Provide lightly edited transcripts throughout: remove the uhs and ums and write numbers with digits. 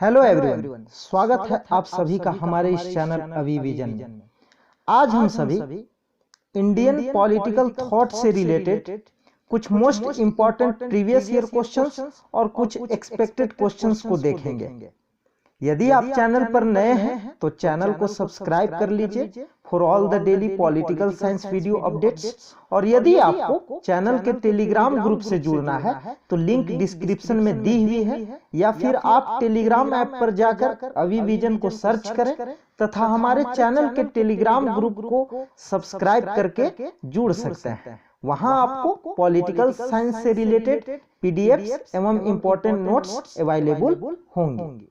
Hello everyone, स्वागत है आप सभी का हमारे इस चैनल अभी विजन में। आज हम सभी इंडियन पॉलिटिकल थॉट से रिलेटेड कुछ most important previous year questions और कुछ एक्सपेक्टेड क्वेश्चंस को देखेंगे। यदि आप चैनल पर नए हैं तो चैनल को सब्सक्राइब कर लीजिए for all the daily political science video updates. और यदि आपको चैनल के टेलीग्राम ग्रुप से जुड़ना है तो लिंक डिस्क्रिप्शन में दी हुई है, या फिर आप टेलीग्राम ऐप पर जाकर अभी विजन को सर्च करें तथा हमारे चैनल के टेलीग्राम ग्रुप को सब्सक्राइब करके जुड़ सकते हैं। वहां आपको पॉलिटिकल साइंस से रिलेटेड पीडीएफ्स एवं इंपॉर्टेंट नोट्स अवेलेबल होंगे।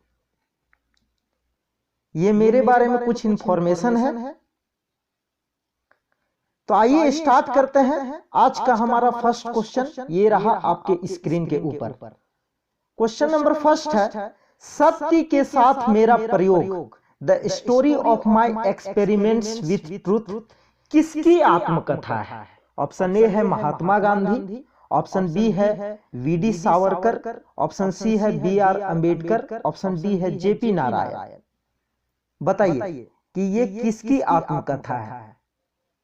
ये मेरे बारे में कुछ इंफॉर्मेशन है, तो आइए स्टार्ट करते हैं। आज का हमारा फर्स्ट क्वेश्चन ये रहा आपके स्क्रीन के ऊपर। क्वेश्चन नंबर फर्स्ट है, सत्य के साथ मेरा प्रयोग, the story of my experiments with truth किसकी आत्मकथा है? ऑप्शन ए है महात्मा गांधी, ऑप्शन बी है वीडी सावरकर, ऑप्शन सी है BR अम्बेडकर, ऑप्शन डी है JP नारायण। बताइए कि ये किसकी आत्मकथा है?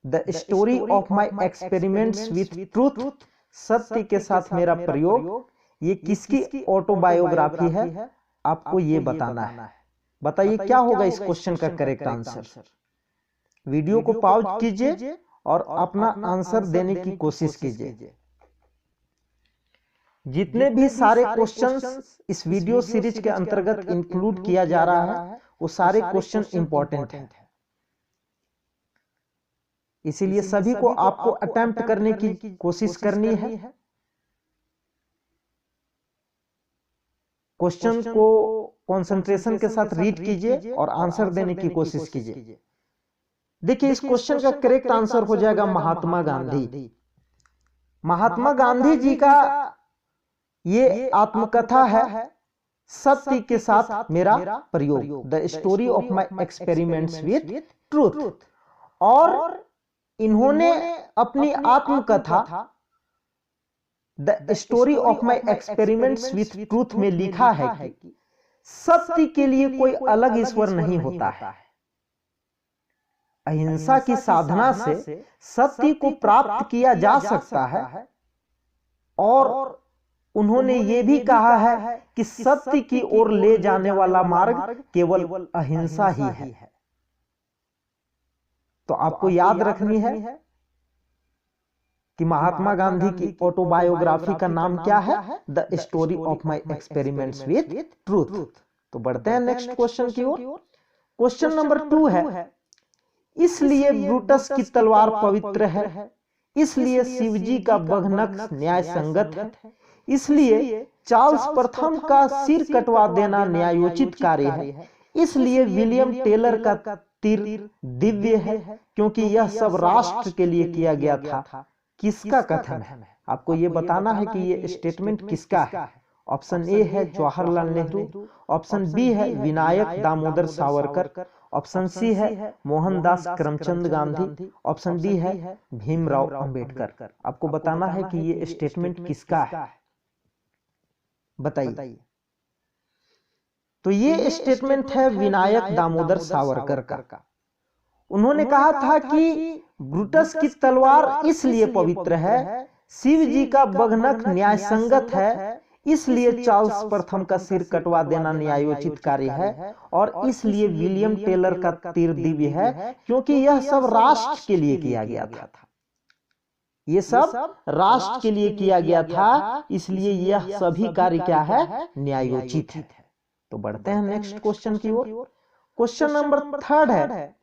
The story of my experiments with truth, सत्य के साथ मेरा प्रयोग, ये किसकी ऑटोबायोग्राफी है? आपको ये बताना है। बताइए क्या होगा इस क्वेश्चन का करेक्ट आंसर। वीडियो को पॉज कीजिए और अपना आंसर देने की कोशिश कीजिए। जितने भी सारे क्वेश्चंस इस वीडियो सीरीज के अंतर्गत इंक्लूड किया जा रहा है वो सारे क्वेश्चन इंपॉर्टेंट हैं, इसीलिए सभी को आपको अटेम्प्ट करने की कोशिश करनी है। क्वेश्चन को कंसंट्रेशन के साथ रीड कीजिए और आंसर देने की कोशिश कीजिए। देखिए इस क्वेश्चन का करेक्ट आंसर हो जाएगा महात्मा गांधी। महात्मा गांधी जी का ये आत्मकथा है, सत्य के साथ मेरा प्रयोग, the story of my experiments with truth. और इन्होंने अपनी आत्मकथा the story of my experiments with truth में लिखा है कि सत्य के लिए कोई अलग ईश्वर नहीं होता है। अहिंसा की साधना से सत्य को प्राप्त किया जा सकता है। और उन्होंने ये भी कहा है कि सत्य की ओर ले जाने वाला मार्ग केवल अहिंसा ही है। तो आपको याद रखनी है कि महात्मा गांधी की ऑटोबायोग्राफी का नाम क्या है? The story of my experiments with truth. तो बढ़ते हैं नेक्स्ट क्वेश्चन की ओर। क्वेश्चन नंबर 2 है, इसलिए ब्रूटस की तलवार पवित्र है, इसलिए शिवजी का बघनख न्याय संगत है, इसलिए चार्ल्स प्रथम का सिर कटवा देना न्यायोचित कार्य है, इसलिए विलियम टेलर का तीर दिव्य है क्योंकि यह सब राष्ट्र के लिए किया गया था। किसका कथन है? आपको यह बताना है कि यह स्टेटमेंट किसका है। ऑप्शन ए है जवाहरलाल नेहरू, ऑप्शन बी है विनायक दामोदर सावरकर, ऑप्शन सी है मोहनदास करमचंद गांधी, ऑप्शन डी है भीमराव अंबेडकर। आपको बताना है कि यह स्टेटमेंट किसका है। बताइए। तो ये स्टेटमेंट है विनायक दामोदर सावरकर का। उन्होंने कहा था कि ब्रूटस की तलवार इसलिए पवित्र है, शिव जी का बघनख न्याय संगत है, इसलिए चार्ल्स प्रथम का सिर कटवा देना न्यायोचित कार्य है, और इसलिए विलियम टेलर का तीर दिव्य है क्योंकि यह सब राष्ट्र के लिए किया गया था। ये सब राष्ट्र के लिए किया गया था, इसलिए यह सभी कार्य क्या है? न्यायोचित है। तो बढ़ते हैं नेक्स्ट क्वेश्चन की ओर। क्वेश्चन नंबर 3 है,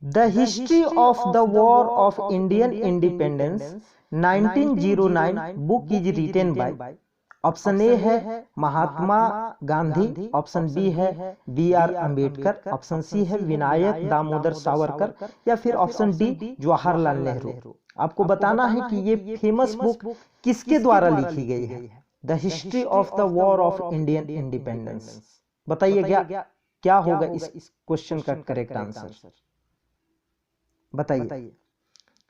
the history of the war of Indian independence 1909 book is written by. Option A है महात्मा गांधी, ऑप्शन बी है BR अम्बेडकर, ऑप्शन सी है विनायक दामोदर सावरकर, या फिर ऑप्शन डी जवाहरलाल नेहरू। आपको बताना है कि ये फेमस बुक किसके द्वारा लिखी गई है? The history of the war of Indian independence. बताइए क्या होगा इस क्वेश्चन का करेक्ट आंसर। बताइए।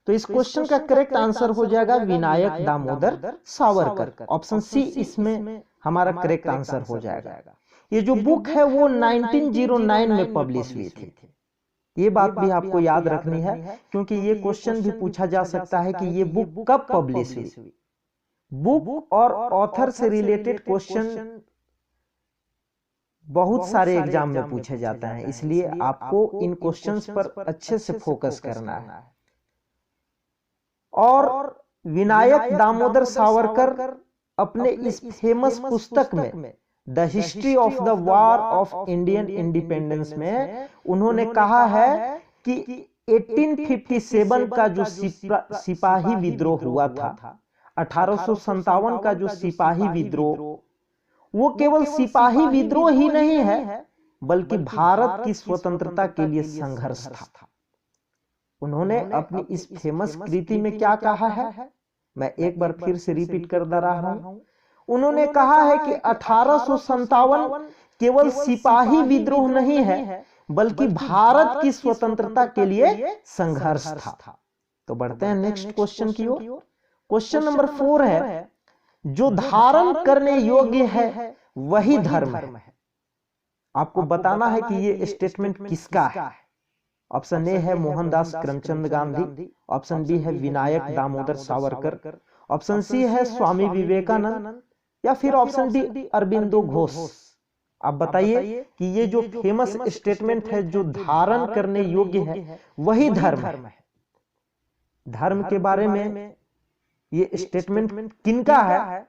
तो इस क्वेश्चन का करेक्ट आंसर हो जाएगा विनायक दामोदर सावरकर। ऑप्शन सी इसमें हमारा करेक्ट आंसर हो जाएगा। ये जो बुक है वो 1909 में पब्लिश हुई थी। ये बात भी आपको याद रखनी है, क्योंकि ये क्वेश्चन भी पूछा जा सकता है कि ये बुक कब पब्लिश हुई। बुक और ऑथर से रिलेटेड क्वेश्चन बहुत सारे एग्जाम में पूछे जाते हैं, इसलिए आपको इन क्वेश्चंस पर अच्छे से फोकस करना है। और विनायक दामोदर सावरकर अपने इस फेमस पुस्तक में the history of the war of Indian independence में उन्होंने कहा है कि 1857 का जो सिपाही विद्रोह हुआ था, 1857 का जो सिपाही विद्रोह, वो केवल सिपाही विद्रोह ही नहीं है, बल्कि भारत की स्वतंत्रता के लिए संघर्ष था। उन्होंने अपनी इस फेमस कृति में क्या कहा है, मैं एक बार फिर से रिपीट कर दे रहा हूं। उन्होंने कहा है कि 1857 केवल सिपाही विद्रोह नहीं है, बल्कि भारत की स्वतंत्रता के लिए संघर्ष था। तो बढ़ते हैं नेक्स्ट क्वेश्चन की ओर। क्वेश्चन नंबर 4 है, जो धारण करने योग्य है वही धर्म है। आपको बताना है कि ये स्टेटमेंट किसका है। ऑप्शन ए है मोहनदास करमचंद गांधी, ऑप्शन बी है विनायक दामोदर सावरकर, ऑप्शन सी है स्वामी विवेकानंद, या फिर ऑप्शन डी अरबिंदो घोष। आप बताइए कि ये जो फेमस स्टेटमेंट है, जो धारण करने योग्य है वही धर्म है, धर्म के बारे में ये स्टेटमेंट किनका है,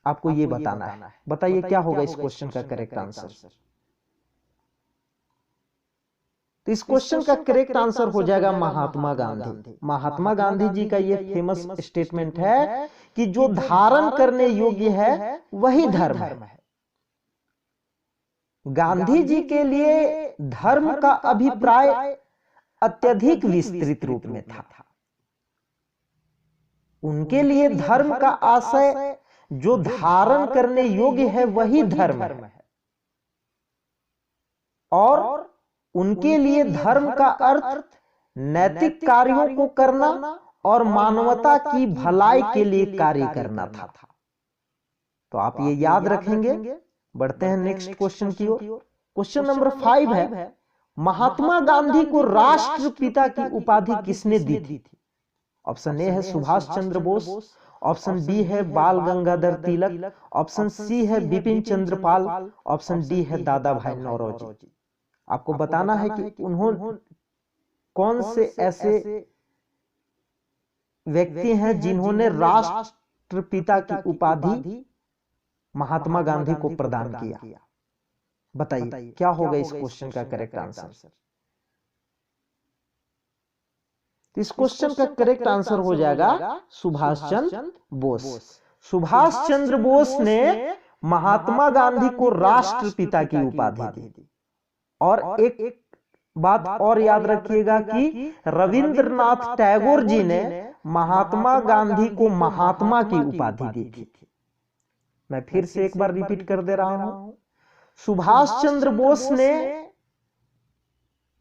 आपको ये बताना है। बताइए क्या होगा इस क्वेश्चन का करेक्ट आंसर। तो इस क्वेश्चन का करेक्ट आंसर हो जाएगा महात्मा गांधी। महात्मा गांधी जी का ये फेमस स्टेटमेंट है कि जो धारण करने योग्य है वही धर्म है। गांधी जी के लिए धर्म का अभिप्राय अत्यधिक विस्तृत रूप में था। उनके लिए धर्म का आशय जो धारण करने योग्य है वही धर्म है, और उनके लिए धर्म का अर्थ नैतिक कार्यों को करना और मानवता की भलाई के लिए कार्य करना था। तो आप ये याद रखेंगे। बढ़ते हैं नेक्स्ट क्वेश्चन की ओर। क्वेश्चन नंबर 5 है, महात्मा गांधी को राष्ट्रपिता की उपाधि किसने दी थी। ऑप्शन ए है सुभाष चंद्र बोस, ऑप्शन बी है बाल गंगाधर तिलक, ऑप्शन सी है बिपिन चंद्र पाल, ऑप्शन डी है दादा भाई नौरोजी। आपको बताना है कि उन्होंने कौन से ऐसे व्यक्ति हैं जिन्होंने राष्ट्रपिता की उपाधि महात्मा गांधी को प्रदान किया। बताइए क्या होगा इस क्वेश्चन का करेक्ट आंसर। इस क्वेश्चन का करेक्ट आंसर हो जाएगा सुभाष चंद्र बोस। सुभाष चंद्र बोस ने महात्मा गांधी को राष्ट्रपिता की उपाधि दी। और एक बात और याद रखिएगा कि रविंद्रनाथ टैगोर जी ने महात्मा गांधी को महात्मा की उपाधि दी थी। मैं फिर से एक बार रिपीट कर दे रहा हूं। सुभाष चंद्र बोस ने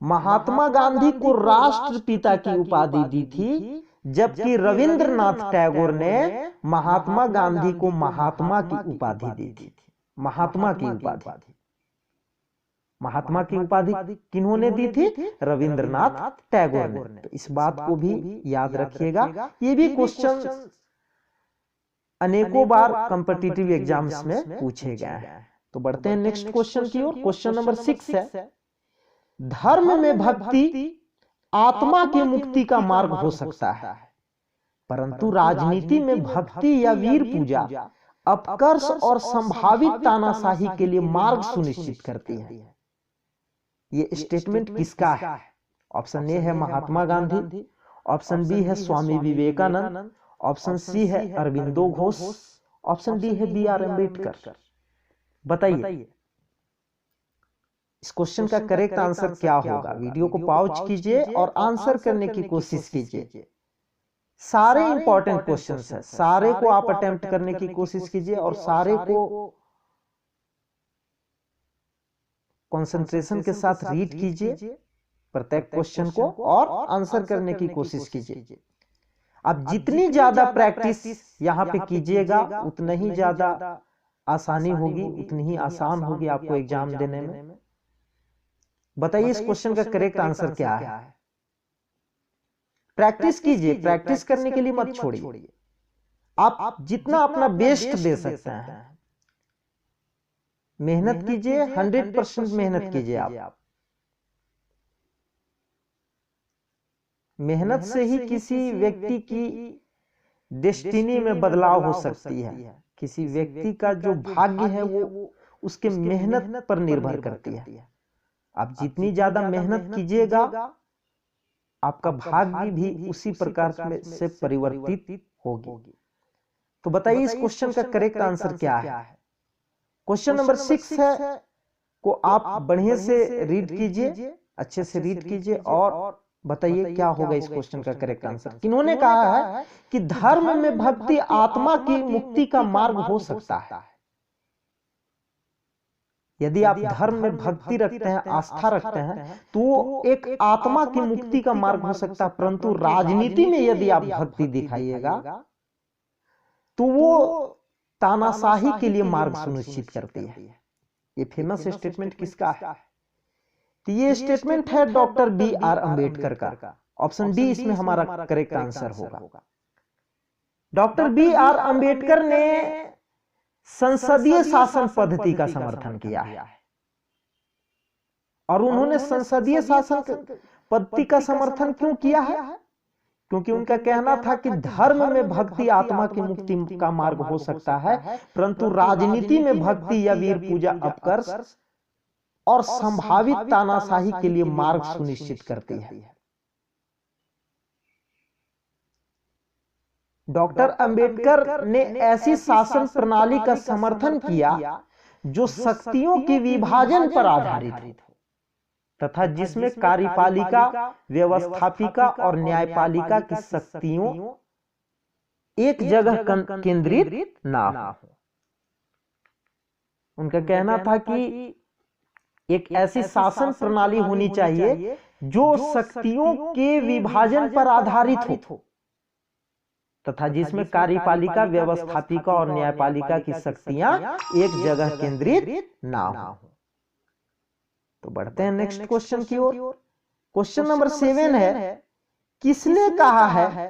महात्मा गांधी को राष्ट्रपिता की उपाधि दी थी, जबकि रविंद्रनाथ टैगोर ने महात्मा गांधी को महात्मा की उपाधि दी थी। महात्मा की उपाधि, महात्मा की उपाधि किन्होंने दी थी? रविंद्रनाथ टैगोर ने। तो इस बात को भी याद रखिएगा। ये भी क्वेश्चन अनेकों बार कॉम्पिटिटिव एग्जाम्स में पूछे गए हैं। तो बढ़ते हैं नेक्स्ट क्वेश्चन की ओर। क्वेश्चन नंबर 6 है, धर्म में भक्ति आत्मा की मुक्ति का मार्ग हो सकता है, परंतु राजनीति में भक्ति या वीर पूजा अपकर्ष और संभावित तानाशाही के लिए मार्ग सुनिश्चित करती है। ये स्टेटमेंट किसका है? ऑप्शन ए है महात्मा गांधी, ऑप्शन बी है स्वामी विवेकानंद, ऑप्शन सी है अरबिंदो घोष, ऑप्शन डी है बी.आर. अम्बेडकर। बताइए इस क्वेश्चन का करेक्ट आंसर क्या होगा। वीडियो को पॉज कीजिए और आंसर करने की कोशिश कीजिए। सारे इंपॉर्टेंट क्वेश्चंस हैं, सारे को आप अटेम्प्ट करने की कोशिश कीजिए और सारे को कंसंट्रेशन के साथ रीड कीजिए प्रत्येक क्वेश्चन को और आंसर करने की कोशिश कीजिए। आप जितनी ज्यादा प्रैक्टिस यहां पे कीजिएगा उतना ही ज्यादा आसानी होगी उतनी ही आसान होगी आपको एग्जाम देने में। बताइए इस क्वेश्चन का करेक्ट आंसर क्या है? प्रैक्टिस कीजिए, प्रैक्टिस करने के लिए मत छोड़िए। आप जितना अपना बेस्ट दे सकते हैं मेहनत कीजिए, 100% मेहनत कीजिए। आप मेहनत से ही किसी व्यक्ति की डेस्टिनी में बदलाव हो सकती है। किसी व्यक्ति का जो भाग्य है वो उसके मेहनत पर निर्भर करती है। आप जितनी ज्यादा मेहनत कीजिएगा आपका भाग्य भी उसी प्रकार से परिवर्तित होगी। तो बताइए इस क्वेश्चन का करेक्ट आंसर क्या है? क्वेश्चन नंबर 6 है को आप बढ़िया से रीड कीजिए, अच्छे से रीड कीजिए और बताइए क्या होगा इस क्वेश्चन का करेक्ट आंसर। किन्होंने कहा है कि धर्म में भक्ति आत्मा की मुक्ति का मार्ग हो सकता है। यदि आप धर्म में भक्ति रखते हैं, आस्था रखते हैं, तो एक आत्मा की मुक्ति का मार्ग हो सकता है। परंतु राजनीति में यदि आप भक्ति दिखाइएगा तो वो तानाशाही के लिए मार्ग सुनिश्चित करती है। ये फेमस स्टेटमेंट किसका है? तो ये स्टेटमेंट है डॉक्टर B.R. अम्बेडकर का। ऑप्शन डी इसमें हमारा करेक्ट आंसर होगा। Doctor B.R. अम्बेडकर ने संसदीय शासन पद्धति का समर्थन किया है और उन्होंने संसदीय शासन पद्धति का समर्थन क्यों किया है? क्योंकि उनका कहना था कि धर्म में भक्ति आत्मा की मुक्ति का मार्ग हो सकता है, परंतु राजनीति में भक्ति या वीर पूजा अपकर्ष और संभावित तानाशाही के लिए मार्ग सुनिश्चित करती है। डॉक्टर अंबेडकर ने ऐसी शासन प्रणाली का समर्थन किया जो शक्तियों के विभाजन पर आधारित हो तथा जिसमें कार्यपालिका, व्यवस्थापिका और न्यायपालिका की शक्तियों एक जगह केंद्रित ना हो। उनका कहना था कि एक ऐसी शासन प्रणाली होनी चाहिए जो शक्तियों के विभाजन पर आधारित हो तथा जिसमें कार्यपालिका, व्यवस्थापिका और न्यायपालिका की शक्तियां एक जगह केंद्रित ना हो। तो बढ़ते हैं नेक्स्ट क्वेश्चन की ओर। क्वेश्चन नंबर 7 है, किसने कहा है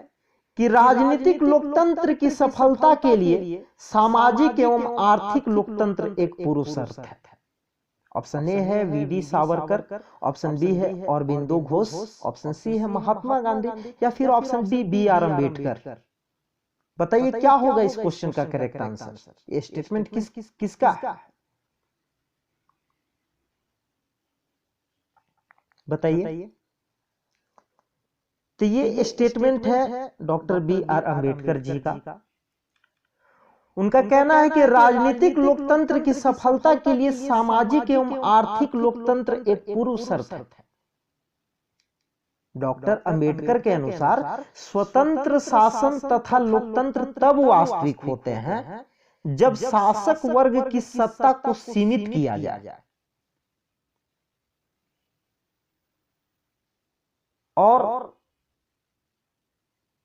कि राजनीतिक लोकतंत्र की सफलता के लिए सामाजिक एवं आर्थिक लोकतंत्र एक पूर्व शर्त है? ऑप्शन ए है वी.डी. सावरकर, ऑप्शन बी है अरबिंदो घोष, ऑप्शन सी है महात्मा गांधी या फिर ऑप्शन डी B.R. अम्बेडकर। बताइए क्या होगा इस क्वेश्चन का करेक्ट आंसर? ये स्टेटमेंट किसका है? बताइए। तो ये स्टेटमेंट है डॉक्टर B.R. अम्बेडकर जी का। उनका कहना है कि राजनीतिक लोकतंत्र की सफलता के लिए सामाजिक एवं आर्थिक लोकतंत्र एक पूर्व शर्त है। डॉक्टर अंबेडकर के अनुसार स्वतंत्र शासन तथा लोकतंत्र तब वास्तविक होते हैं जब शासक वर्ग की सत्ता को सीमित किया जाए और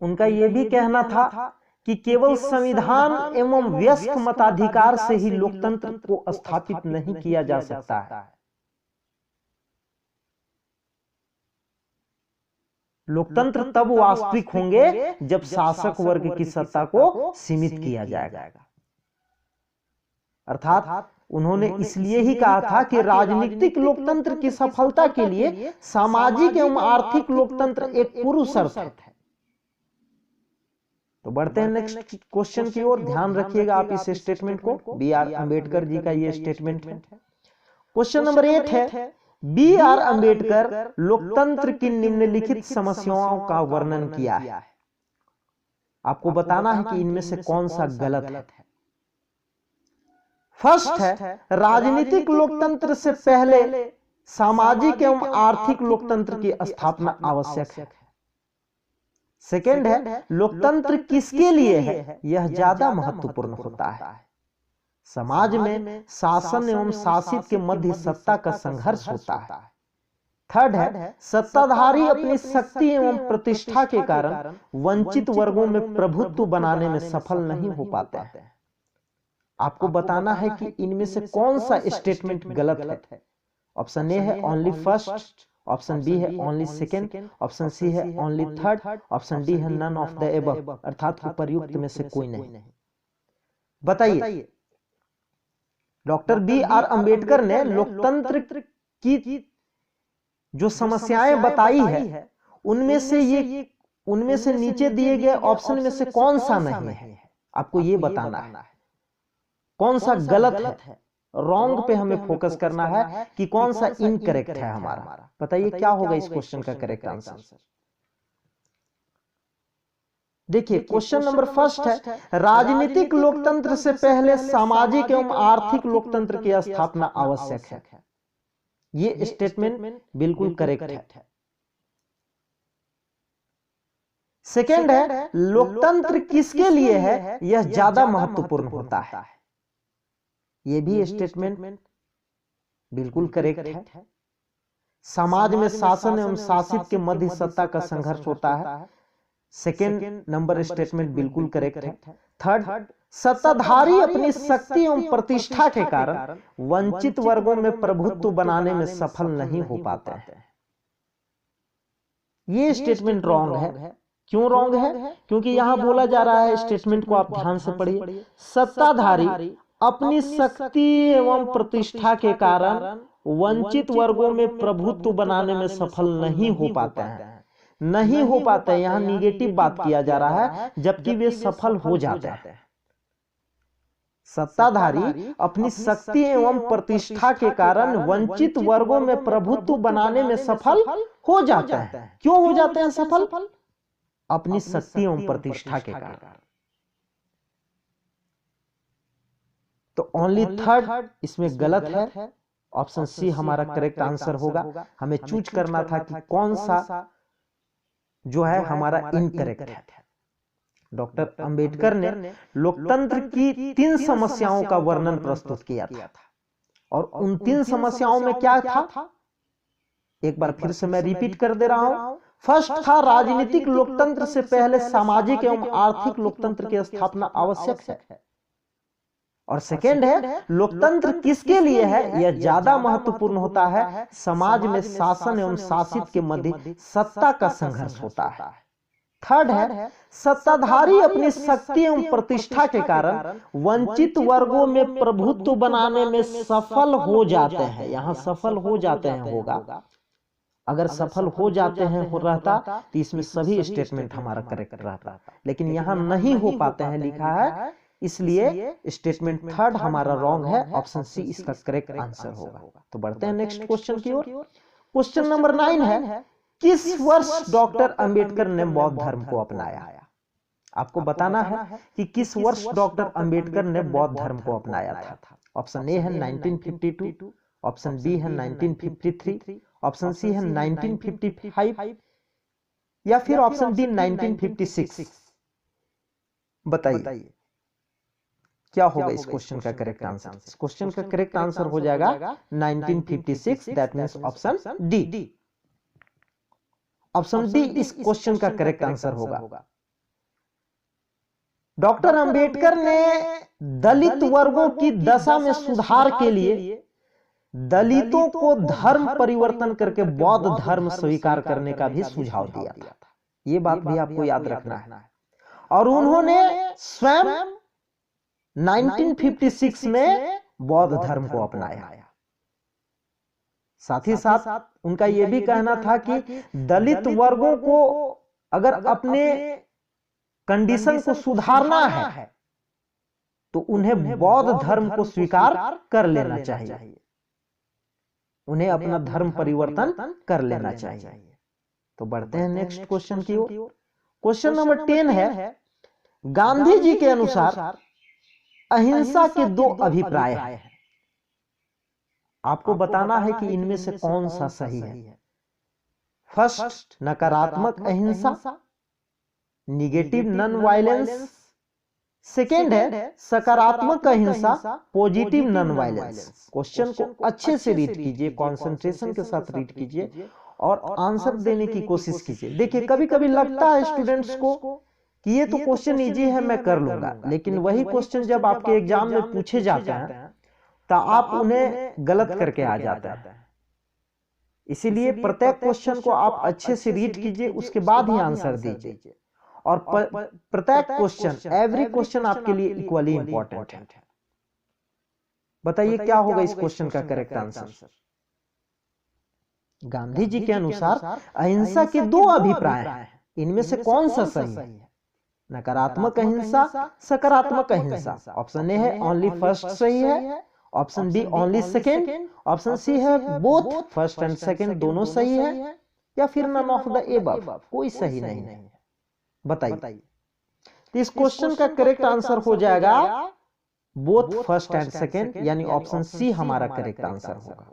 उनका यह भी कहना था कि केवल संविधान एवं वयस्क मताधिकार से ही लोकतंत्र को स्थापित नहीं किया जा सकता है। लोकतंत्र तब वास्तविक होंगे जब शासक वर्ग की सत्ता को सीमित किया जाएगा। अर्थात उन्होंने इसलिए ही कहा था कि राजनीतिक लोकतंत्र की सफलता के लिए सामाजिक एवं आर्थिक लोकतंत्र एक पूर्व शर्त है। तो बढ़ते हैं नेक्स्ट क्वेश्चन की ओर। ध्यान रखिएगा आप इस स्टेटमेंट को, B.R. अम्बेडकर जी का ये स्टेटमेंट है। क्वेश्चन नंबर 8 है, B.R. अम्बेडकर लोकतंत्र की निम्नलिखित समस्याओं का वर्णन किया है। आपको बताना है कि इनमें से कौन सा गलत है। फर्स्ट है, राजनीतिक लोकतंत्र से पहले सामाजिक एवं आर्थिक लोकतंत्र की स्थापना आवश्यक है। सेकेंड है, लोकतंत्र किसके लिए है यह ज्यादा महत्वपूर्ण होता है। समाज में शासन एवं शासित के मध्य सत्ता का संघर्ष होता है। थर्ड है, सत्ताधारी अपनी शक्ति एवं प्रतिष्ठा के कारण वंचित वर्गों में प्रभुत्व बनाने में सफल नहीं हो पाते हैं। आपको बताना है कि इनमें से कौन सा स्टेटमेंट गलत है। ऑप्शन ए है ओनली फर्स्ट, ऑप्शन बी है ओनली सेकेंड, ऑप्शन सी है ओनली थर्ड, ऑप्शन डी है नन ऑफ द एबव, अर्थात उपर्युक्त में से कोई नहीं। बताइए, डॉक्टर बी आर अंबेडकर ने लोकतंत्र की जो समस्याएं बताई है उनमें से नीचे दिए गए ऑप्शन में से कौन सा नहीं है, आपको ये बताना है कौन सा गलत है। रॉन्ग पे हमें फोकस करना है कि कौन सा इनकरेक्ट है हमारा। बताइए क्या होगा इस क्वेश्चन का करेक्ट आंसर। देखिए क्वेश्चन नंबर फर्स्ट है, राजनीतिक लोकतंत्र से पहले सामाजिक एवं आर्थिक लोकतंत्र की स्थापना आवश्यक है। ये स्टेटमेंट बिल्कुल करेक्ट है। सेकेंड है, लोकतंत्र किसके लिए है यह ज्यादा महत्वपूर्ण होता है। यह भी स्टेटमेंट बिल्कुल करेक्ट है। समाज में शासन एवं शासित के मध्य सत्ता का संघर्ष होता है। सेकेंड नंबर स्टेटमेंट बिल्कुल करेक्ट है। थर्ड, सत्ताधारी अपनी शक्ति एवं प्रतिष्ठा के कारण वंचित वर्गों में प्रभुत्व बनाने में सफल नहीं हो पाते हैं। ये स्टेटमेंट रॉन्ग है। क्यों रॉन्ग है? क्योंकि यहां बोला जा रहा है, स्टेटमेंट को आप ध्यान से पढ़िए, सत्ताधारी अपनी शक्ति एवं प्रतिष्ठा के कारण वंचित वर्गों में प्रभुत्व बनाने में सफल नहीं हो पाते हैं। नहीं हो पाते हैं, यहां निगेटिव बात किया जा रहा है, जबकि वे सफल हो जाते हैं। सत्ताधारी अपनी शक्ति एवं प्रतिष्ठा के कारण वंचित वर्गों में प्रभुत्व बनाने में सफल हो जाते हैं। क्यों हो जाते हैं सफल? अपनी शक्ति एवं प्रतिष्ठा के कारण। तो ओनली थर्ड इसमें गलत है। ऑप्शन सी हमारा करेक्ट आंसर होगा। हमें चूज करना था कि कौन सा जो है हमारा इनकरेक्ट है। डॉक्टर अंबेडकर ने लोकतंत्र की 3 समस्याओं का वर्णन प्रस्तुत किया था, और उन 3 समस्याओं में क्या था, एक बार फिर से मैं रिपीट कर दे रहा हूं। फर्स्ट था, राजनीतिक लोकतंत्र से पहले सामाजिक एवं आर्थिक लोकतंत्र की स्थापना आवश्यक है। और सेकेंड है, लोकतंत्र किसके लिए है यह ज्यादा महत्वपूर्ण होता है। समाज में शासन एवं शासित के मध्य सत्ता का संघर्ष होता है। थर्ड है, सत्ताधारी अपनी शक्ति एवं प्रतिष्ठा के कारण वंचित वर्गों में प्रभुत्व बनाने में सफल हो जाते हैं। यहां सफल हो जाते हैं होगा, अगर सफल हो जाते हैं हो रहता तो इसमें सभी स्टेटमेंट हमारा करेक्ट रहता, लेकिन यहां नहीं हो पाते हैं लिखा है, इसलिए स्टेटमेंट थर्ड हमारा रॉन्ग है। ऑप्शन सी इसका करेक्ट आंसर होगा। तो बढ़ते हैं नेक्स्ट क्वेश्चन की ओर। क्वेश्चन नंबर 9 है, किस वर्ष डॉक्टर अंबेडकर ने बौद्ध धर्म को अपनाया? आपको बताना है कि किस वर्ष डॉक्टर अंबेडकर ने बौद्ध धर्म को अपनाया था। ऑप्शन ए है 1952, ऑप्शन बी है 1953, ऑप्शन सी है 1955, या फिर ऑप्शन डी 1956। बताइए क्या होगा इस क्वेश्चन का करेक्ट आंसर। इस क्वेश्चन का करेक्ट आंसर हो जाएगा 1956, that means option D. Option D इस क्वेश्चन का करेक्ट आंसर होगा। डॉक्टर अंबेडकर ने दलित वर्गों की दशा में सुधार के लिए दलितों को धर्म परिवर्तन करके बौद्ध धर्म स्वीकार करने का भी सुझाव दिया था। यह बात भी आपको याद रखना है। और उन्होंने स्वयं 1956 में बौद्ध धर्म को अपनाया। साथ ही साथ उनका यह भी कहना था कि दलित वर्गों को अगर अपने कंडीशन को सुधारना है तो उन्हें बौद्ध धर्म को स्वीकार कर लेना चाहिए, उन्हें अपना धर्म परिवर्तन कर लेना चाहिए। तो बढ़ते हैं नेक्स्ट क्वेश्चन की ओर। क्वेश्चन नंबर 10 है, गांधी जी के अनुसार अहिंसा के 2 अभिप्राय हैं। आपको बताना है कि इनमें से कौन सा सही है। फर्स्ट, नकारात्मक अहिंसा, निगेटिव नॉन वायलेंस। सेकेंड है सकारात्मक अहिंसा, पॉजिटिव नॉन वायलेंस। क्वेश्चन को अच्छे से रीड कीजिए, कंसंट्रेशन के साथ रीड कीजिए और आंसर देने की कोशिश कीजिए। देखिए कभी कभी लगता है स्टूडेंट्स को कि ये तो क्वेश्चन इजी है, मैं कर लूंगा, लेकिन वही क्वेश्चन जब आपके एग्जाम में पूछे जाते हैं तो आप उन्हें गलत करके आ जाते हैं। इसीलिए प्रत्येक क्वेश्चन को आप अच्छे से रीड कीजिए, उसके बाद ही आंसर दीजिए। और प्रत्येक क्वेश्चन, एवरी क्वेश्चन आपके लिए इक्वली इंपॉर्टेंट है। बताइए क्या होगा इस क्वेश्चन का करेक्ट आंसर? गांधी जी के अनुसार अहिंसा के दो अभिप्राय हैं, इनमें से कौन सा सही है? नकारात्मक अहिंसा, सकारात्मक अहिंसा। ऑप्शन ए है ओनली फर्स्ट सही है, option B only second, option C है बोथ फर्स्ट एंड सेकेंड दोनों सही है, या फिर नन ऑफ द एबव, कोई सही नहीं है। बताइए। तो इस क्वेश्चन का करेक्ट आंसर हो जाएगा बोथ फर्स्ट एंड सेकेंड, यानी ऑप्शन सी हमारा करेक्ट आंसर होगा।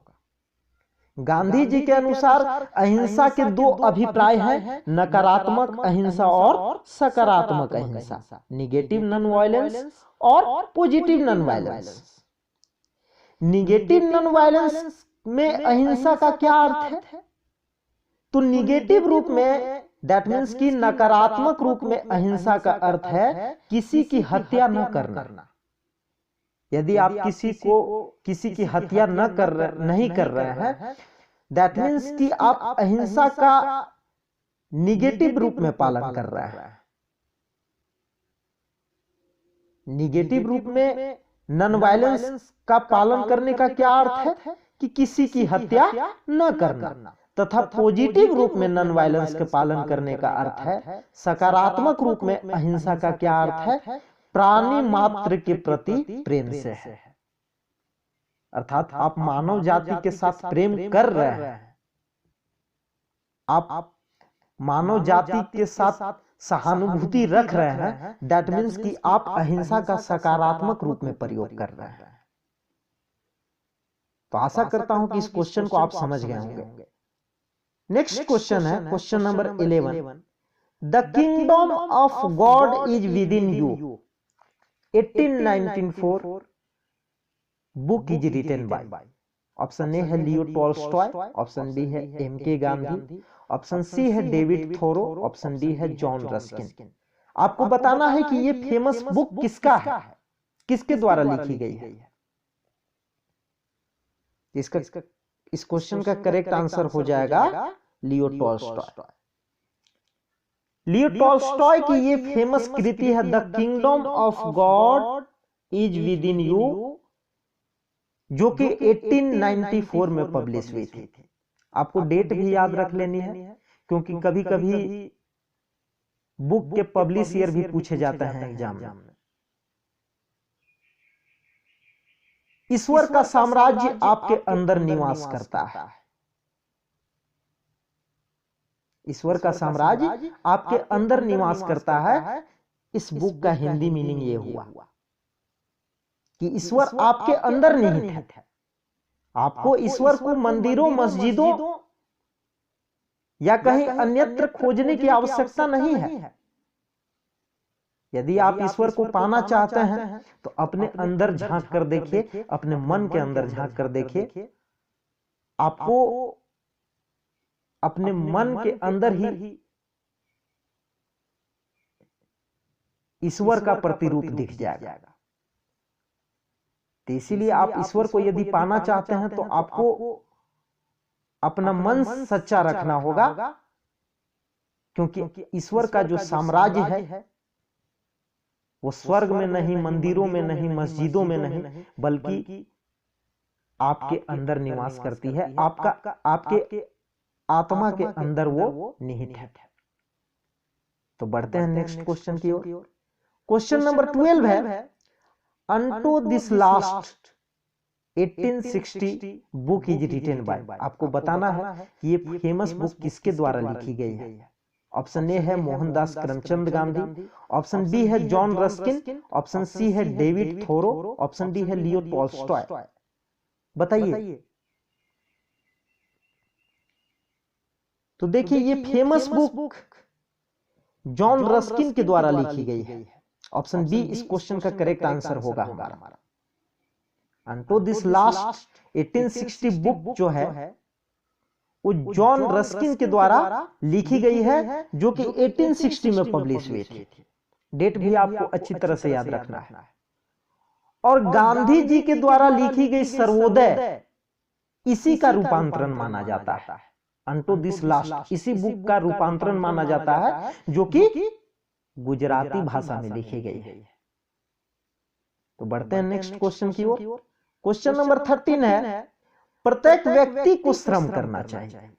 गांधी जी के अनुसार अहिंसा के दो अभिप्राय हैं, नकारात्मक अहिंसा और सकारात्मक अहिंसा, निगेटिव नॉन वायलेंस और positive non violence. Negative non violence में अहिंसा का क्या अर्थ है? तो निगेटिव रूप में दैट मीन्स कि नकारात्मक रूप में अहिंसा का अर्थ है किसी की हत्या न करना। यदि आप किसी की हत्या नहीं कर रहे हैं, दैट मीन्स कि आप अहिंसा का निगेटिव रूप में पालन कर रहे हैं। निगेटिव रूप में नॉन वायलेंस का पालन करने का क्या अर्थ है? कि किसी की हत्या न करना। तथा पॉजिटिव रूप में नॉन वायलेंस के पालन करने का अर्थ है, सकारात्मक रूप में अहिंसा का क्या अर्थ है? प्राणी मात्र के प्रति प्रेम से है। अर्थात आप मानव जाति के साथ प्रेम कर रहे हैं, आप मानव जाति के साथ सहानुभूति रख रहे हैं, दैट मीन्स कि आप अहिंसा का सकारात्मक रूप में प्रयोग कर रहे हैं। तो आशा करता हूं कि इस क्वेश्चन को आप समझ गए होंगे। नेक्स्ट क्वेश्चन है question number 11। The kingdom of God is within you, 1894 book is written by. Option A है लियो टॉल्स्टॉय, ऑप्शन बी है एम.के. गांधी, ऑप्शन सी है डेविड थोरो, ऑप्शन डी है जॉन रस्किन। आपको बताना है कि ये फेमस बुक किसका है, किसके द्वारा लिखी गई है। इस क्वेश्चन का करेक्ट आंसर हो जाएगा लियो टॉल्स्टॉय। लियो टॉल्स्टॉय की ये फेमस कृति है the kingdom of God is within you, जो कि 1894 में पब्लिश हुई थी। आपको डेट भी याद रख लेनी है, क्योंकि कभी कभी बुक के पब्लिश ईयर भी पूछे जाते हैं एग्जाम में। ईश्वर का साम्राज्य आपके अंदर निवास करता है। ईश्वर का साम्राज्य आपके अंदर निवास करता है। इस बुक का हिंदी मीनिंग ये हुआ कि ईश्वर आपके अंदर निहित है। आपको ईश्वर को मंदिरों, मस्जिदों या कहीं अन्यत्र खोजने की आवश्यकता नहीं है। यदि आप ईश्वर को पाना चाहते हैं तो अपने अंदर झांक कर देखिए, अपने मन के अंदर झांक कर देखिए। आपको अपने मन के अंदर ही ईश्वर का प्रतिरूप दिख जाएगा। तो इसीलिए आप ईश्वर को यदि पाना चाहते हैं तो आपको अपना मन सच्चा रखना होगा, क्योंकि ईश्वर का जो साम्राज्य है वो स्वर्ग में नहीं, मंदिरों में नहीं, मस्जिदों में नहीं, बल्कि आपके अंदर निवास करती है। आपके आत्मा के अंदर वो निहित है। तो बढ़ते हैं नेक्स्ट क्वेश्चन की ओर। क्वेश्चन नंबर 12 है unto this last 1860 book is written by. आपको बताना है कि ये फेमस बुक किसके द्वारा लिखी गई है। ऑप्शन ए है मोहनदास करमचंद गांधी, ऑप्शन बी है जॉन रस्किन, ऑप्शन सी है डेविड थोरो, ऑप्शन डी है लियो टॉल्स्टॉय। बताइए। तो देखिए ये फेमस बुक जॉन रस्किन के द्वारा लिखी गई है। ऑप्शन बी इस क्वेश्चन का करेक्ट आंसर होगा हमारा। अनटू दिस लास्ट 1860 बुक जो है वो जॉन रस्किन के द्वारा लिखी गई है, जो कि 1860 में पब्लिश हुई थी। डेट भी आपको अच्छी तरह से याद रखना है। और गांधी जी के द्वारा लिखी गई सर्वोदय इसी का रूपांतरण माना जाता है। अंटो दिस लास्ट इसी बुक का रूपांतरण माना जाता है, जो कि गुजराती भाषा में लिखी गई है। तो बढ़ते हैं नेक्स्ट क्वेश्चन की ओर। क्वेश्चन नंबर 13 है, प्रत्येक व्यक्ति को श्रम करना चाहिए।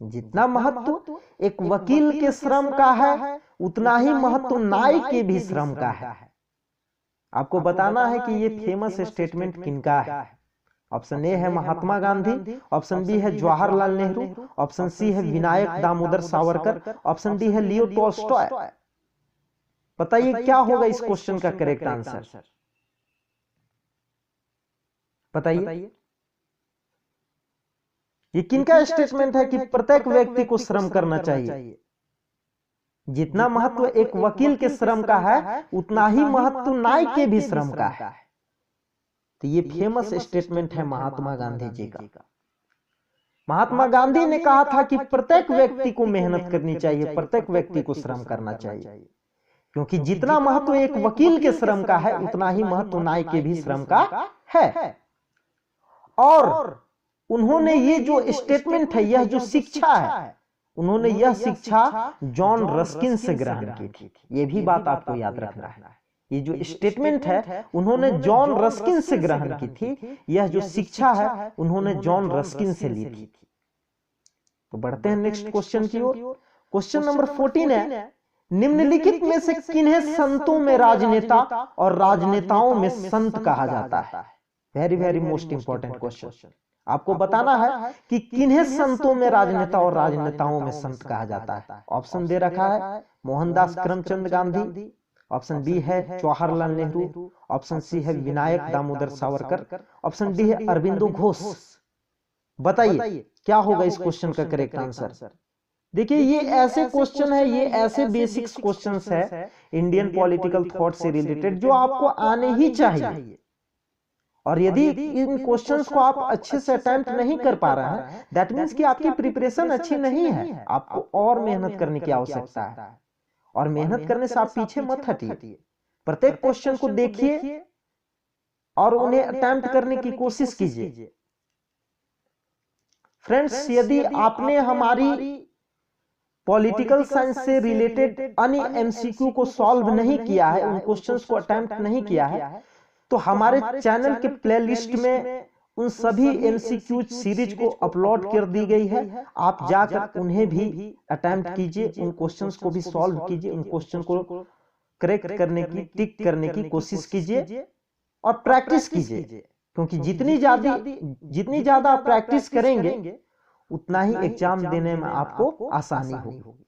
जितना महत्व एक वकील के श्रम का है, उतना ही महत्व नाई के भी श्रम का है। आपको बताना है कि ये फेमस स्टेटमेंट किनका है। ऑप्शन ए है महात्मा गांधी, ऑप्शन बी है जवाहरलाल नेहरू, ऑप्शन सी है विनायक दामोदर सावरकर, ऑप्शन डी है लियो टॉल्स्टॉय। बताइए क्या होगा इस क्वेश्चन का करेक्ट आंसर, बताइए। ये किनका स्टेटमेंट है कि प्रत्येक व्यक्ति को श्रम करना चाहिए? जितना महत्व एक वकील के श्रम का है, उतना ही महत्व नाई के भी श्रम का है। तो ये फेमस स्टेटमेंट है महात्मा गांधी जी का। महात्मा गांधी ने कहा था कि प्रत्येक व्यक्ति को मेहनत करनी चाहिए, प्रत्येक व्यक्ति को श्रम करना चाहिए, क्योंकि जितना महत्व एक वकील के श्रम का है, उतना ही महत्व नाई के भी श्रम का है। और उन्होंने ये जो स्टेटमेंट है, यह जो शिक्षा है, उन्होंने यह शिक्षा जॉन रस्किन से ग्रहण की थी। ये भी बात आपको याद रखना है। ये जो स्टेटमेंट है, उन्होंने जॉन रस्किन से ग्रहण की थी। यह जो शिक्षा है, उन्होंने जॉन रस्किन से ली थी। तो बढ़ते हैं नेक्स्ट क्वेश्चन की ओर। क्वेश्चन नंबर 14 है, निम्नलिखित में से किन्हें संतों में राजनेता और राजनेताओं में संत कहा जाता है? Very very most important question. आपको बताना है कि किन्हें संतों में राजनेता और राजनेताओं में संत कहा जाता है। ऑप्शन दे रखा है मोहनदास करमचंद गांधी, ऑप्शन बी है जवाहरलाल नेहरू, ऑप्शन सी है विनायक दामोदर सावरकर, ऑप्शन डी है अरविंदो घोष। बताइए क्या होगा इस क्वेश्चन का करेक्ट आंसर। देखिए ये ऐसे क्वेश्चन है, ये ऐसे बेसिक्स क्वेश्चंस है इंडियन पॉलिटिकल थॉट से रिलेटेड, जो आपको आने ही चाहिए। और यदि इन क्वेश्चंस को आप अच्छे से अटेम्प्ट नहीं कर पा रहे हैं, दैट मींस कि आपकी प्रिपरेशन अच्छी नहीं है। आपको और मेहनत करने की आवश्यकता है, और मेहनत करने से आप पीछे मत हटिए। प्रत्येक क्वेश्चन को देखिए और उन्हें अटेम्प्ट करने की कोशिश कीजिए। फ्रेंड्स, यदि आपने हमारी पॉलिटिकल साइंस से रिलेटेड अन्य एमसीक्यू को सॉल्व नहीं किया है, उन क्वेश्चंस को अटेम्प्ट नहीं किया है, तो हमारे चैनल के प्लेलिस्ट में उन सभी एमसीक्यू सीरीज को अपलोड कर दी गई है। आप जाकर उन्हें भी अटेम्प्ट कीजिए, उन क्वेश्चंस को भी सॉल्व कीजिए, उन क्वेश्चन को करेक्ट करने की, टिक करने की कोशिश कीजिए और प्रैक्टिस कीजिए, क्योंकि जितनी ज्यादा आप प्रैक्टिस करेंगे, उतना ही एग्जाम देने में आपको आसानी होगी।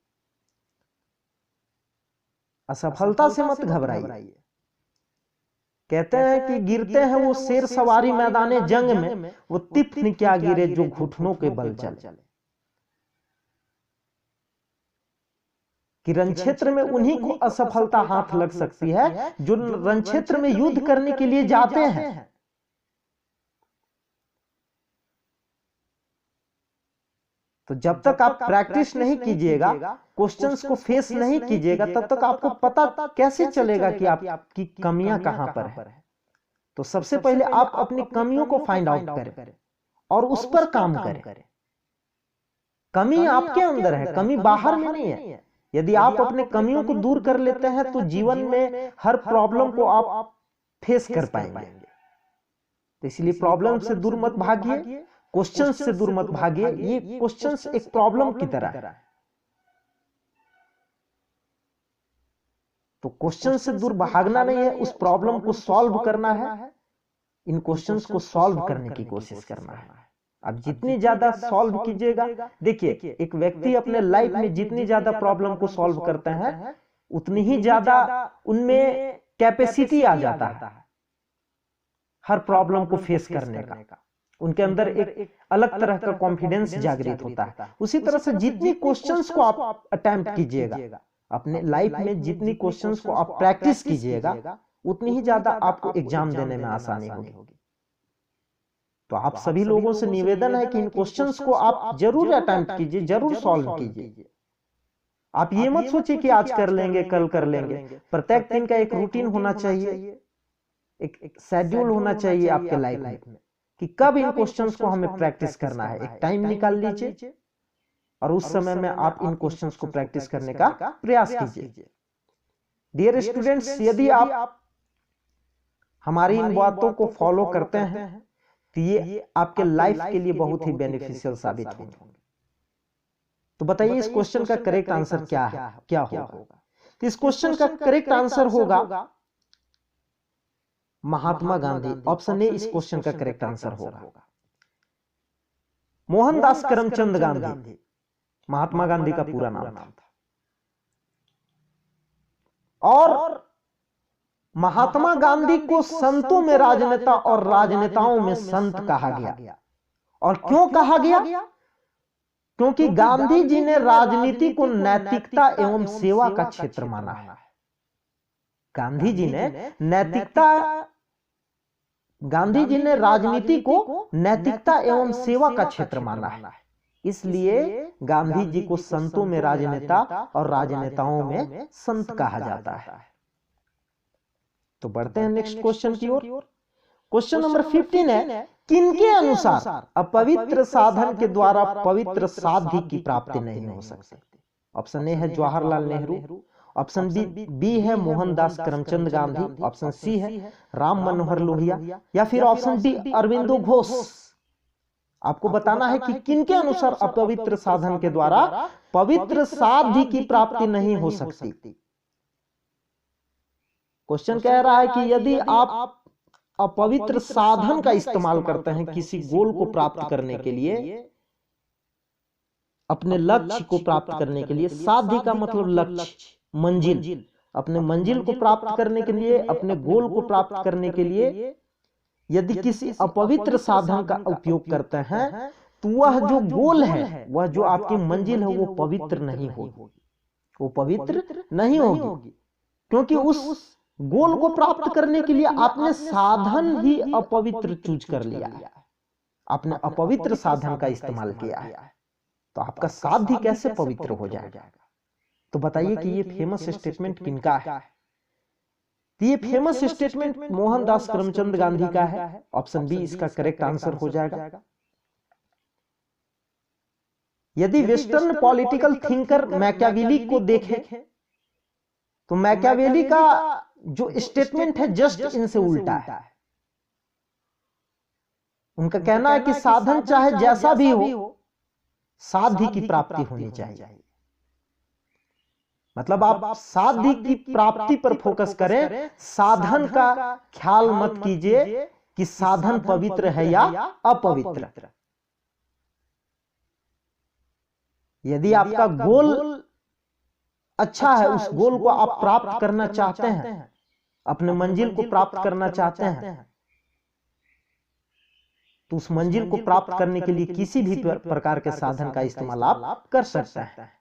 असफलता से मत घबराइए। कहते हैं कि गिरते हैं वो शेर सवारी मैदाने जंग में, वो तिफ्न क्या गिरे जो घुटनों के बल चले। कि रण क्षेत्र में उन्हीं को असफलता हाथ लग सकती है जो रण क्षेत्र में युद्ध करने के लिए जाते हैं। तो जब तक आप प्रैक्टिस नहीं कीजिएगा, क्वेश्चंस को फेस नहीं कीजिएगा, तब तक आपको पता कैसे चलेगा कि आपकी कमियां कहां पर है। तो सबसे पहले आप अपनी कमियों को फाइंड आउट करें और उस पर काम करें। कमी आपके अंदर है, कमी बाहर में नहीं है। यदि आप अपने कमियों को दूर कर लेते हैं, तो जीवन में हर प्रॉब्लम को आप फेस कर पाएंगे। तो इसलिए प्रॉब्लम से दूर मत भागिए, क्वेश्चंस से दूर मत भागिए। ये क्वेश्चंस एक प्रॉब्लम की तरह है, तो क्वेश्चन से दूर भागना नहीं है, उस प्रॉब्लम को सॉल्व करना है। इन क्वेश्चंस को सॉल्व करने की कोशिश करना है। अब जितनी ज्यादा सॉल्व कीजिएगा, देखिए एक व्यक्ति अपने लाइफ में जितनी ज्यादा प्रॉब्लम को सॉल्व करते हैं, उतनी ही ज्यादा उनमें कैपेसिटी आ जाता है हर प्रॉब्लम को फेस करने का। उनके अंदर एक अलग तरह का कॉन्फिडेंस जागृत होता है। उसी तरह से जितनी क्वेश्चंस को आप अटेम्प्ट कीजिएगा अपने लाइफ में, जितनी क्वेश्चंस को आप प्रैक्टिस कीजिएगा, उतनी ही ज्यादा आपको एग्जाम देने में आसानी होगी। तो आप सभी लोगों से निवेदन है कि इन क्वेश्चंस को आप जरूर अटेम्प्ट कीजिए, जरूर सॉल्व कीजिए। आप ये मत सोचिए कि आज कर लेंगे कल कर लेंगे। प्रत्येक दिन का एक रूटीन होना चाहिए, एक शेड्यूल होना चाहिए आपके लाइफ में कि कब इन क्वेश्चंस को हमें प्रैक्टिस करना है। एक टाइम निकाल लीजिए और उस समय में आप इन क्वेश्चंस को प्रैक्टिस करने का प्रयास कीजिए। डियर स्टूडेंट्स, यदि आप हमारी इन बातों को फॉलो करते हैं तो ये आपके लाइफ के लिए बहुत ही बेनिफिशियल साबित होंगे। तो बताइए इस क्वेश्चन का करेक्ट आंसर क्या है, क्या होगा? तो इस क्वेश्चन का करेक्ट आंसर होगा महात्मा गांधी। ऑप्शन ए इस क्वेश्चन का करेक्ट आंसर होगा। मोहनदास करमचंद गांधी महात्मा गांधी का पूरा नाम था। और महात्मा गांधी को संतों में राजनेता और राजनेताओं में संत कहा गया। और क्यों कहा गया? क्योंकि गांधी जी ने राजनीति को नैतिकता एवं सेवा का क्षेत्र माना है। गांधी जी ने राजनीति को नैतिकता एवं सेवा का क्षेत्र माना है। इसलिए गांधी जी को संतों में राजनेता और राजनेताओं में संत कहा जाता है। तो बढ़ते हैं नेक्स्ट क्वेश्चन की ओर। क्वेश्चन नंबर 15 है, किनके अनुसार अपवित्र साधन के द्वारा पवित्र साध्य की प्राप्ति नहीं हो सकती? ऑप्शन ए है जवाहरलाल नेहरू, ऑप्शन बी है मोहनदास करमचंद गांधी, ऑप्शन सी है राम मनोहर लोहिया, या फिर ऑप्शन डी अरविंदो घोष। आपको बताना है कि किनके अनुसार अपवित्र साधन के द्वारा पवित्र साध्य की प्राप्ति नहीं हो सकती। क्वेश्चन कह रहा है कि यदि आप अपवित्र साधन का इस्तेमाल करते हैं किसी गोल को प्राप्त करने के लिए, अपने लक्ष्य को प्राप्त करने के लिए, साध्य का मतलब लक्ष्य, मंजिल, अपने मंजिल को प्राप्त करने के लिए, अपने गोल को प्राप्त करने के लिए यदि किसी अपवित्र साधन का उपयोग करते हैं तो वह जो गोल है, वह जो आपकी मंजिल है, वो पवित्र नहीं होगी, वो पवित्र नहीं होगी। क्योंकि उस गोल को प्राप्त करने के लिए आपने साधन ही अपवित्र चूज कर लिया है, आपने अपवित्र साधन का इस्तेमाल किया है, तो आपका साध्य कैसे पवित्र हो जाएगा? तो बताइए कि ये फेमस स्टेटमेंट किनका है? तो ये फेमस स्टेटमेंट मोहनदास करमचंद गांधी का है। ऑप्शन बी इसका करेक्ट आंसर हो जाएगा। यदि वेस्टर्न पॉलिटिकल थिंकर मैकियावेली को देखें तो मैकियावेली का जो स्टेटमेंट है जस्ट इनसे उल्टा है। उनका कहना है कि साधन चाहे जैसा भी हो, साध्य की प्राप्ति होनी चाहिए। मतलब आप साध्य की प्राप्ति पर फोकस करें, साधन का ख्याल मत कीजिए कि साधन पवित्र है या अपवित्र। यदि आपका गोल अच्छा है, उस गोल को आप प्राप्त करना चाहते हैं, अपने मंजिल को प्राप्त करना चाहते हैं, तो उस मंजिल को प्राप्त करने के लिए किसी भी प्रकार के साधन का इस्तेमाल आप कर सकते हैं।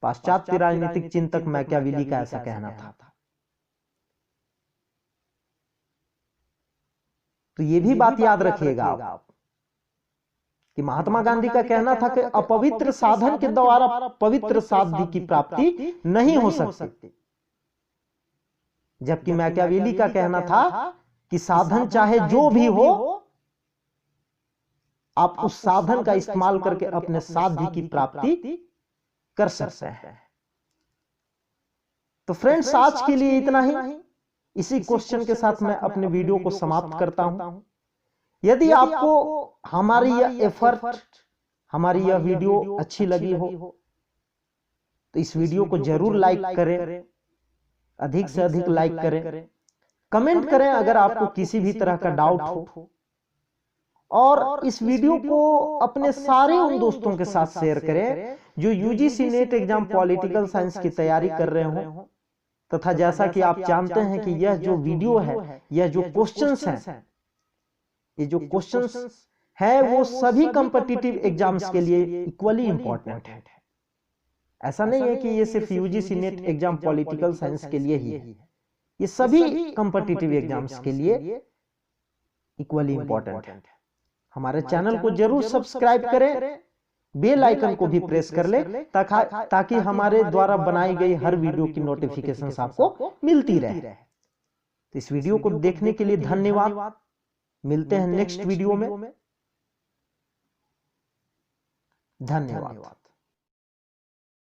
पाश्चात्य राजनीतिक चिंतक मैकियावेली का ऐसा कहना था। तो ये भी बात याद रखिएगा आप कि महात्मा गांधी का कहना था कि अपवित्र साधन के द्वारा पवित्र साध्य की प्राप्ति नहीं हो सकती, जबकि मैकियावेली का कहना था कि साधन चाहे जो भी हो, आप उस साधन का इस्तेमाल करके अपने साध्य की प्राप्ति कर सकते हैं। तो फ्रेंड्स, आज के लिए इतना ही। इसी क्वेश्चन के साथ मैं अपने वीडियो को समाप्त करता हूं। यदि आपको हमारी यह एफर्ट, हमारी यह वीडियो अच्छी लगी हो तो इस वीडियो को जरूर लाइक करें, अधिक से अधिक लाइक करें, कमेंट करें अगर आपको किसी भी तरह का डाउट हो, और इस वीडियो को अपने सारे उन दोस्तों के साथ शेयर करें जो UGC net exam political science की तैयारी कर रहे हो। तथा जैसा कि आप जानते हैं कि यह जो वीडियो है, यह जो क्वेश्चंस हैं, ये जो क्वेश्चंस है वो सभी कॉम्पिटिटिव एग्जाम्स के लिए इक्वली इंपॉर्टेंट है। ऐसा नहीं है कि ये सिर्फ UGC net exam political science के लिए ही है, ये सभी कॉम्पिटिटिव एग्जाम्स के लिए इक्वली इंपॉर्टेंट है। हमारे चैनल को जरूर सब्सक्राइब करें, बेल आइकन को भी प्रेस कर ले ताकि हमारे द्वारा बनाई गई हर वीडियो की नोटिफिकेशन आपको मिलती रहे। इस वीडियो को देखने के लिए धन्यवाद। मिलते हैं नेक्स्ट वीडियो में। धन्यवाद।